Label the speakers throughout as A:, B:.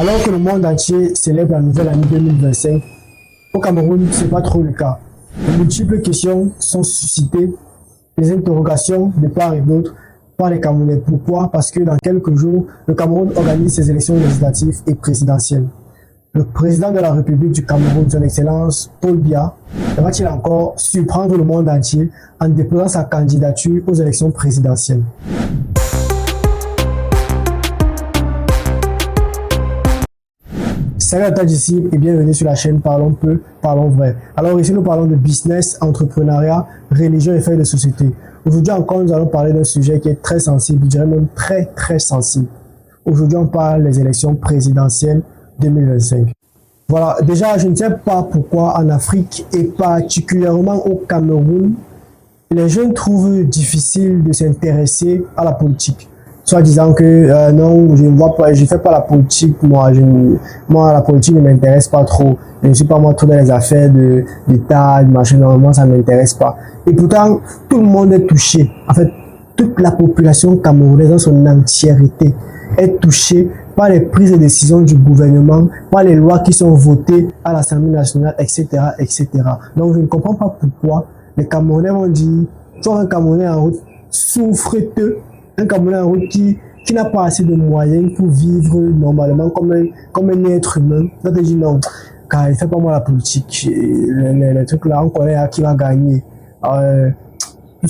A: Alors que le monde entier célèbre la nouvelle année 2025, au Cameroun, ce n'est pas trop le cas. De multiples questions sont suscitées, des interrogations de part et d'autre par les Camerounais. Pourquoi? Parce que dans quelques jours, le Cameroun organise ses élections législatives et présidentielles. Le président de la République du Cameroun, son Excellence Paul Biya, va-t-il encore surprendre le monde entier en déposant sa candidature aux élections présidentielles? Salut à toi d'ici et bienvenue sur la chaîne Parlons peu, parlons vrai. Alors ici nous parlons de business, entrepreneuriat, religion et faits de société. Aujourd'hui encore nous allons parler d'un sujet qui est très sensible, je dirais même très sensible. Aujourd'hui on parle des élections présidentielles 2025. Voilà, déjà je ne sais pas pourquoi en Afrique et particulièrement au Cameroun, les jeunes trouvent difficile de s'intéresser à la politique. Soit disant que non, je ne vois pas, je fais pas la politique, moi la politique ne m'intéresse pas trop. Je ne suis pas moi trop dans les affaires d'État, de machin, normalement ça ne m'intéresse pas. Et pourtant, tout le monde est touché. En fait, toute la population camerounaise dans son entièreté est touchée par les prises de décision du gouvernement, par les lois qui sont votées à l'Assemblée nationale, etc., etc. Donc je ne comprends pas pourquoi les Camerounais vont dire, soit un Camerounais en route souffreteux, un Camerounais en route qui n'a pas assez de moyens pour vivre normalement comme un être humain. On te dit non, car il ne fait pas moi la politique. Les trucs là, on connaît qui va gagner.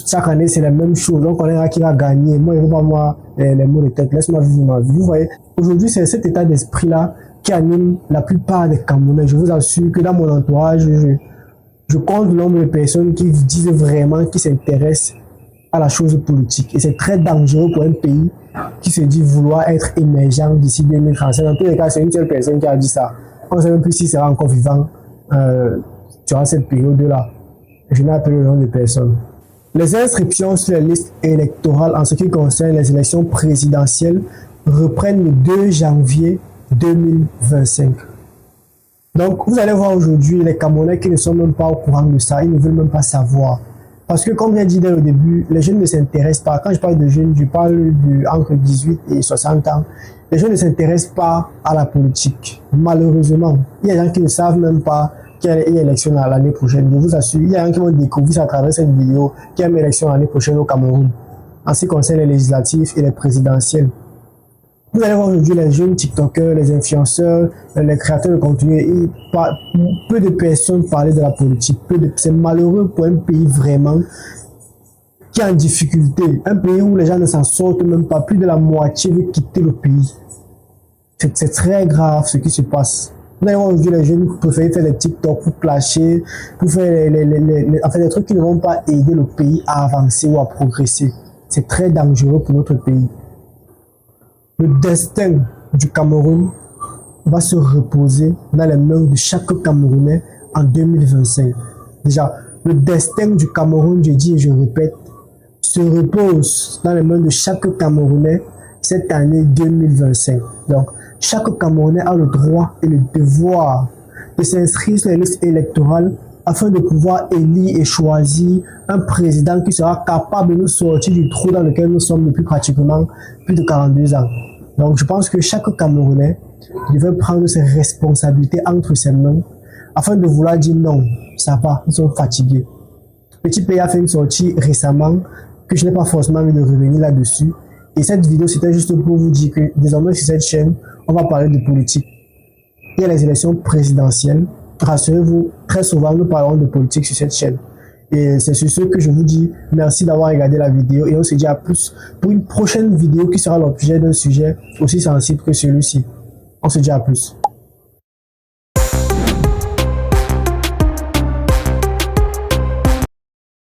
A: Chaque année, c'est la même chose. On connaît qui va gagner. Moi, je ne veux pas moi les mots de tête. Laisse-moi vivre ma vie. Vous voyez, aujourd'hui, c'est cet état d'esprit-là qui anime la plupart des Camerounais. Je vous assure que dans mon entourage, je compte le nombre de personnes qui disent vraiment, qui s'intéressent à la chose politique. Et c'est très dangereux pour un pays qui se dit vouloir être émergent d'ici 2035. Dans tous les cas, c'est une seule personne qui a dit ça. On ne sait même plus s'il sera encore vivant durant cette période-là. Je n'ai appelé le nom de personne. Les inscriptions sur les listes électorales en ce qui concerne les élections présidentielles reprennent le 2 janvier 2025. Donc, vous allez voir aujourd'hui les Camerounais qui ne sont même pas au courant de ça, ils ne veulent même pas savoir. Parce que, comme j'ai dit dès le début, les jeunes ne s'intéressent pas. Quand je parle de jeunes, je parle entre 18 et 60 ans. Les jeunes ne s'intéressent pas à la politique. Malheureusement, il y a des gens qui ne savent même pas qu'il y a une élection l'année prochaine. Je vous assure, il y a des gens qui vont découvrir ça à travers cette vidéo qu'il y a une élection l'année prochaine au Cameroun. En ce qui concerne les législatives et les présidentielles. Vous allez voir aujourd'hui les jeunes TikTokers, les influenceurs, les créateurs de contenu, peu de personnes parler de la politique. C'est malheureux pour un pays vraiment qui est en difficulté. Un pays où les gens ne s'en sortent même pas, plus de la moitié veut quitter le pays. C'est très grave ce qui se passe. Vous allez voir aujourd'hui les jeunes préfèrent faire des TikTok pour clasher, pour faire des trucs qui ne vont pas aider le pays à avancer ou à progresser. C'est très dangereux pour notre pays. Le destin du Cameroun va se reposer dans les mains de chaque Camerounais en 2025. Déjà, le destin du Cameroun, je dis et je répète, se repose dans les mains de chaque Camerounais cette année 2025. Donc, chaque Camerounais a le droit et le devoir de s'inscrire sur les listes électorales afin de pouvoir élire et choisir un président qui sera capable de nous sortir du trou dans lequel nous sommes depuis pratiquement plus de 42 ans. Donc je pense que chaque Camerounais devait prendre ses responsabilités entre ses mains afin de vouloir dire non, ça va, nous sommes fatigués. Petit Pays a fait une sortie récemment que je n'ai pas forcément envie de revenir là-dessus. Et cette vidéo c'était juste pour vous dire que désormais sur cette chaîne, on va parler de politique. Il y a les élections présidentielles. Rassurez-vous, très souvent nous parlons de politique sur cette chaîne. Et c'est sur ce que je vous dis merci d'avoir regardé la vidéo et on se dit à plus pour une prochaine vidéo qui sera l'objet d'un sujet aussi sensible que celui-ci. On se dit à plus.